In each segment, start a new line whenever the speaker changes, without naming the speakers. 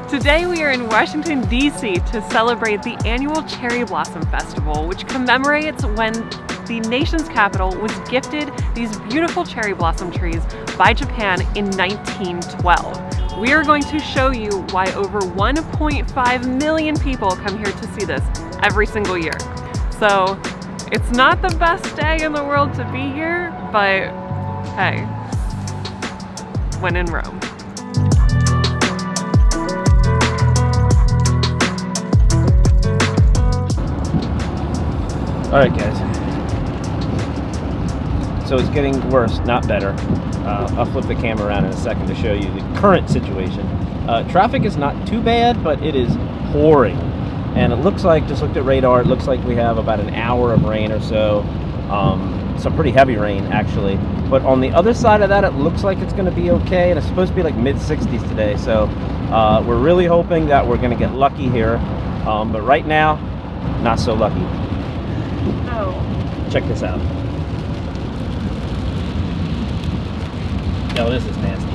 Today we are in Washington, D.C. to celebrate the annual Cherry Blossom Festival, which commemorates when the nation's capital was gifted these beautiful cherry blossom trees by Japan in 1912. We are going to show you why over 1.5 million people come here to see this every single year. So it's not the best day in the world to be here, but hey, when in Rome.
Alright guys, so it's getting worse, not better. I'll flip the camera around in a second to show you the current situation. Traffic is not too bad, but it is pouring. And it looks like, just looked at radar, it looks like we have about an hour of rain or so. Some pretty heavy rain actually. But on the other side of that, it looks like it's going to be okay. And it's supposed to be like mid-60s today. So we're really hoping that we're going to get lucky here. But right now, not so lucky.
Oh.
Check this out. Oh, this is nasty.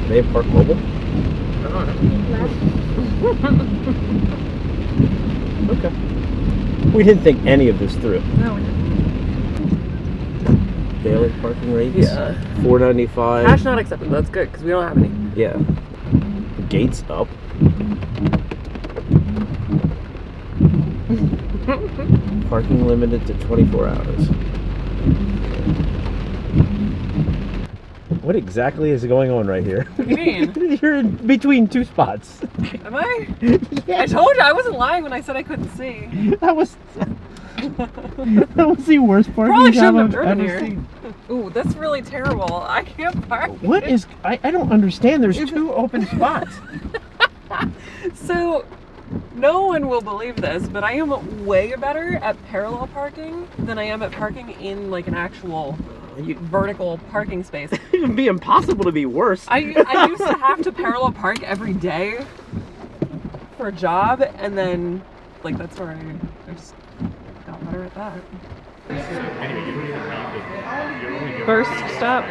Do they have Park Mobile? I don't know. Okay. We didn't think any of this through.
No, we didn't.
Daily parking rates?
Yeah.
$4.95.
Cash not accepted. That's good because we don't have any.
Yeah. Gates up. Parking limited to 24 hours. What exactly is going on right here?
What do you mean?
You're in between two spots.
Am I?
Yeah.
I told you I wasn't lying when I said I couldn't see.
That was the worst parking
Probably
job
shouldn't have
I've
driven
ever
here.
seen.
Ooh, that's really terrible. I can't park.
What is? I don't understand. There's two open spots.
So, no one will believe this, but I am way better at parallel parking than I am at parking in like an actual vertical parking space.
It'd be impossible to be worse.
I used to have to parallel park every day for a job, and then like that's where I just got better at that. First stop,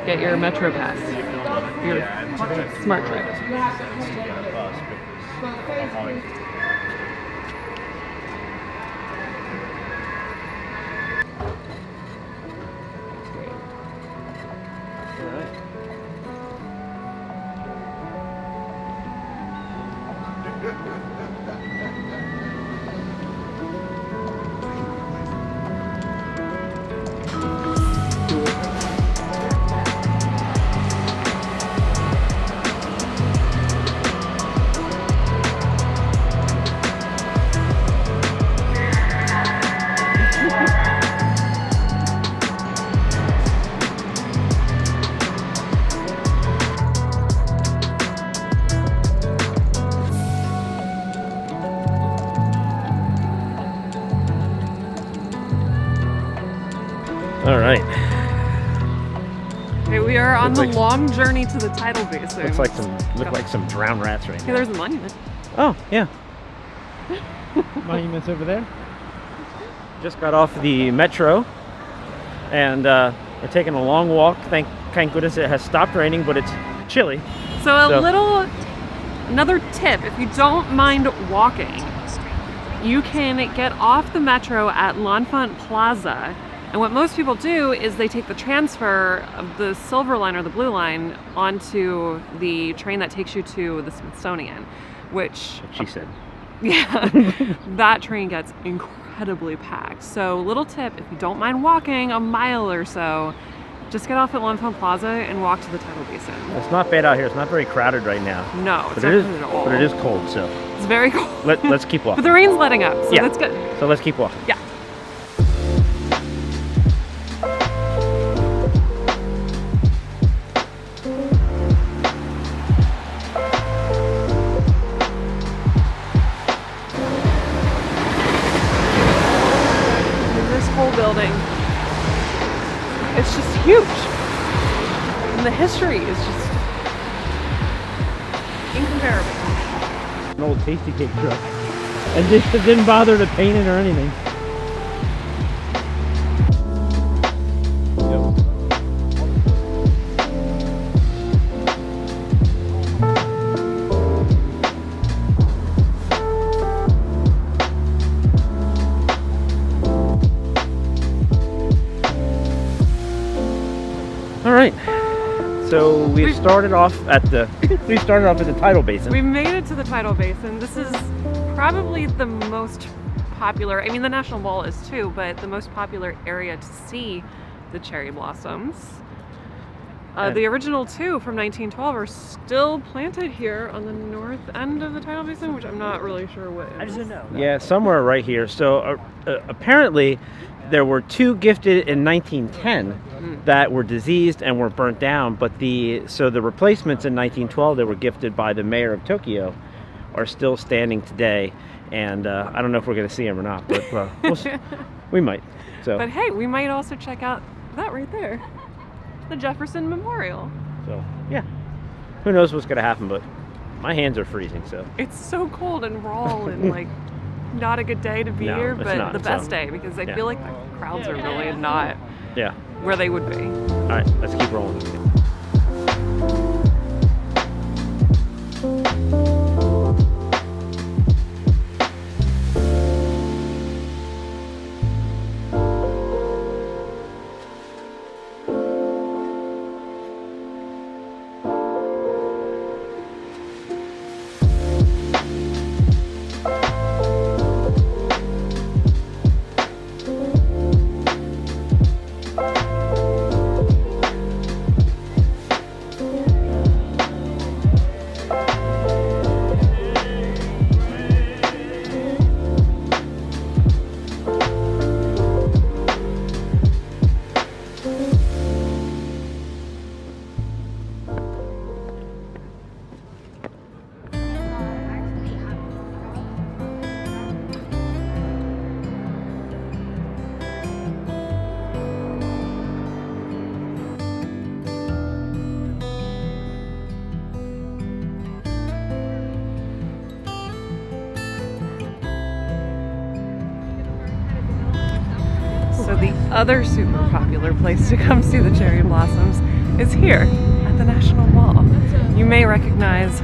get your Metro Pass, your smart trip.
All right.
Okay, we are on the long journey to the tidal basin.
Look like some drowned rats right
Okay,
now.
there's a monument.
Oh yeah. Monument's over there. Just got off the metro, and we're taking a long walk. Thank goodness it has stopped raining, but it's chilly.
So another tip, if you don't mind walking, you can get off the metro at L'Enfant Plaza. And what most people do is they take the transfer of the Silver Line or the Blue Line onto the train that takes you to the Smithsonian, which...
She said.
Yeah, that train gets incredibly packed. So little tip, if you don't mind walking a mile or so, just get off at L'Enfant Plaza and walk to the tidal basin.
It's not bad out here. It's not very crowded right now.
No, it's
But
not at all.
it is cold, so
It's very cold.
let's keep walking.
But the rain's letting up, so
Yeah.
that's good.
So let's keep walking.
Yeah. This whole building, it's just huge. And the history is just incomparable.
An old tasty cake truck. And just didn't bother to paint it or anything. Yep. So we started off at the tidal basin.
We made it to the tidal basin. This is probably the most popular, I mean the National Mall is too, but the most popular area to see the cherry blossoms. The original two from 1912 are still planted here on the north end of the tidal basin, which I'm not really sure what is.
I just don't know.
Yeah, somewhere right here. So apparently there were two gifted in 1910 that were diseased and were burnt down, but the replacements in 1912 that were gifted by the mayor of Tokyo are still standing today, and I don't know if we're going to see them or not, but we'll see. We might. So,
but hey, we might also check out that right there, the Jefferson Memorial.
So yeah, who knows what's going to happen, but my hands are freezing. So
it's so cold and raw and like not a good day to be here, but
not,
the best day because I feel like the crowds are really not where they would be.
All right, let's keep rolling.
So the other super popular place to come see the cherry blossoms is here at the National Mall. You may recognize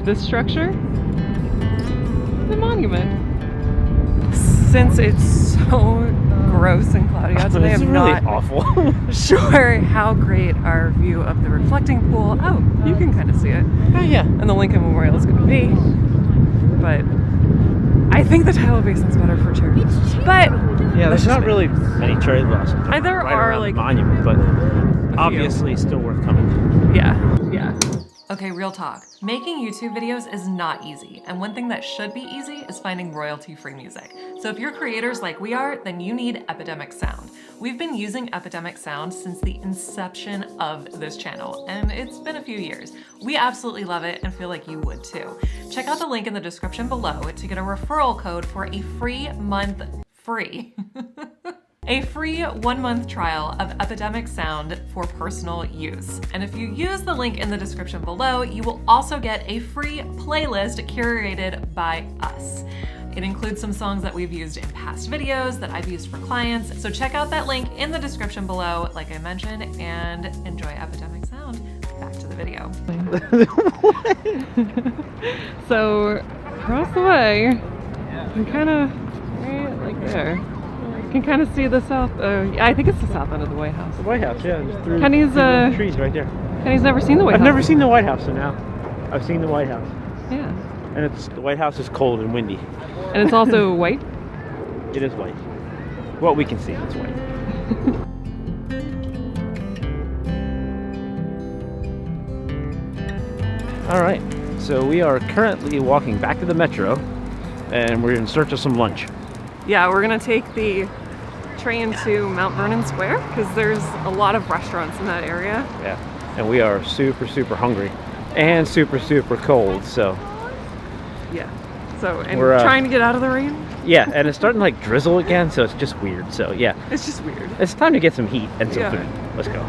this structure, the monument. Since it's so gross and cloudy out today,
It's
I'm
really
not
awful.
sure how great our view of the reflecting pool, you can kind of see it,
Oh yeah.
and the Lincoln Memorial is going to be. But I think the tidal basin's better for cherry blossoms. But
Yeah, there's not really many cherry blossoms.
There
right
are,
around
like,
the monument, but obviously still worth coming.
yeah.
Okay, real talk. Making YouTube videos is not easy, and one thing that should be easy is finding royalty-free music. So if you're creators like we are, then you need Epidemic Sound. We've been using Epidemic Sound since the inception of this channel, and it's been a few years. We absolutely love it and feel like you would too. Check out the link in the description below to get a referral code for a free month free. A free 1-month trial of Epidemic Sound for personal use. And if you use the link in the description below, you will also get a free playlist curated by us. It includes some songs that we've used in past videos that I've used for clients. So check out that link in the description below, like I mentioned, and enjoy Epidemic Sound. Back to the video.
So across the way, you can kind of right like there. You can kind of see the south. I think it's the south end of the White House.
The White House, yeah. Just through
Kenny's
the trees right there.
Kenny's never seen the White House.
I've never seen the White House, so now I've seen the White House.
Yeah.
And the White House is cold and windy.
And it's also white.
It is white. What we can see, it's white. All right, so we are currently walking back to the metro, and we're in search of some lunch.
Yeah, we're gonna take the train to Mount Vernon Square because there's a lot of restaurants in that area.
Yeah, and we are super, super hungry and super, super cold, so.
Yeah, so, and
We're,
trying to get out of the rain.
Yeah, and it's starting to like drizzle again, so it's just weird, so yeah.
It's just weird.
It's time to get some heat and some
Yeah.
food. Let's go.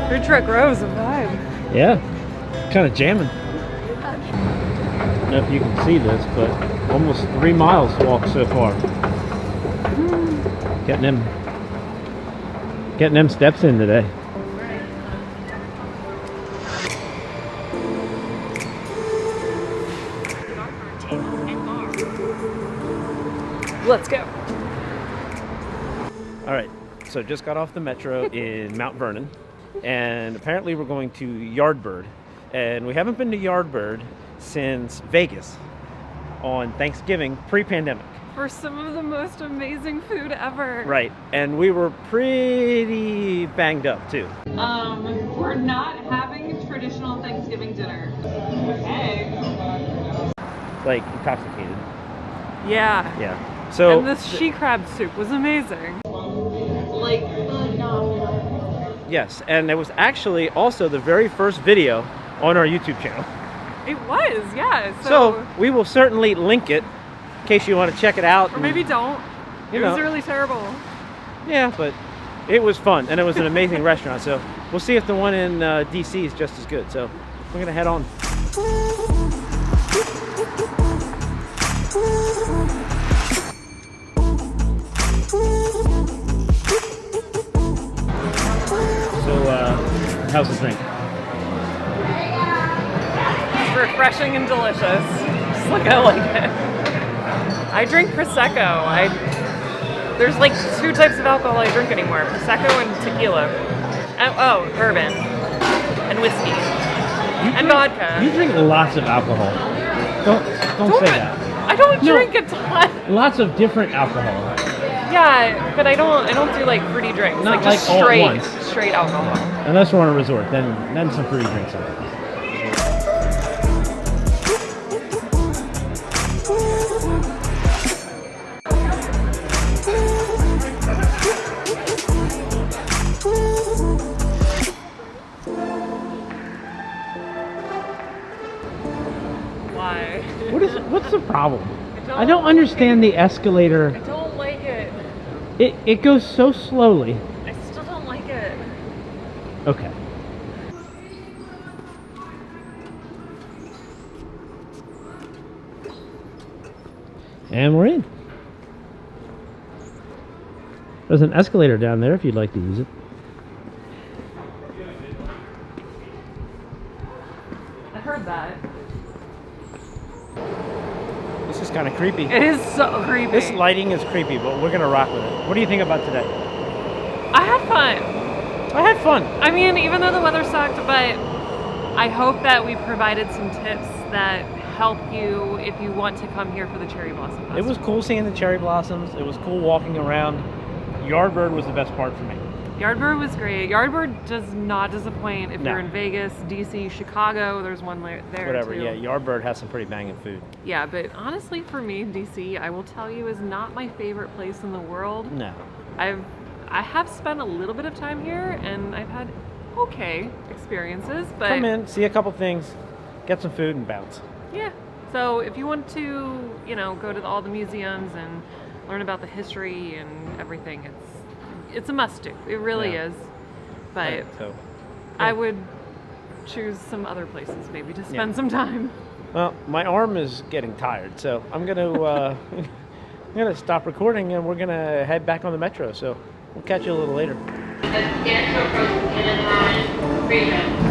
Food truck row is a vibe.
Yeah, kind of jamming. I don't know if you can see this, but almost 3 miles walked so far. Getting them steps in today.
Let's go.
All right, so just got off the metro in Mount Vernon, and apparently we're going to Yardbird, and we haven't been to Yardbird since Vegas on Thanksgiving pre-pandemic.
For some of the most amazing food ever.
Right, and we were pretty banged up too.
We're not having traditional Thanksgiving dinner. Okay.
Like intoxicated.
Yeah.
Yeah. So
And this she crab soup was amazing. Like phenomenal.
yes, and it was actually also the very first video on our YouTube channel.
It was, yeah.
So we will certainly link it in case you want to check it out.
Or maybe don't. It was really terrible.
Yeah, but it was fun, and it was an amazing restaurant. So we'll see if the one in DC is just as good. So we're gonna head on. So how's the drink?
It's refreshing and delicious. Just like I like it. I drink Prosecco. There's like two types of alcohol I drink anymore. Prosecco and tequila. Oh, bourbon. And whiskey. And vodka.
You drink lots of alcohol. Don't say that.
I don't drink a ton.
Lots of different alcohol.
Yeah, but I don't do like fruity drinks.
Not
like just
like all at
straight alcohol.
Unless we're on a resort, then some fruity drinks are.
Why?
What's the problem? I don't understand the escalator.
I don't like it.
It goes so slowly.
I still don't like it.
Okay. And we're in. There's an escalator down there if you'd like to use it.
I heard that.
This is kind of creepy.
It is so creepy.
This lighting is creepy, but we're gonna rock with it. What do you think about today?
I had fun.
I had fun.
I mean, even though the weather sucked, but I hope that we provided some tips that help you if you want to come here for the Cherry Blossom Festival.
It was cool seeing the cherry blossoms. It was cool walking around. Yardbird was the best part for me.
Yardbird was great. Yardbird does not disappoint if
No.
you're in Vegas, DC, Chicago. There's one there
Whatever,
too.
yeah, Yardbird has some pretty banging food.
Yeah, but honestly, for me, DC, I will tell you, is not my favorite place in the world.
No.
I have spent a little bit of time here, and I've had okay experiences. But
Come in, see a couple things, get some food, and bounce.
yeah. So if you want to, go to all the museums and learn about the history and everything, it's a must-do. It really
Yeah.
is. But
So,
I would choose some other places maybe to spend
Yeah.
some time.
well, my arm is getting tired, so I'm gonna I'm gonna stop recording and we're gonna head back on the metro. So we'll catch you a little later.
Get to approach in and line,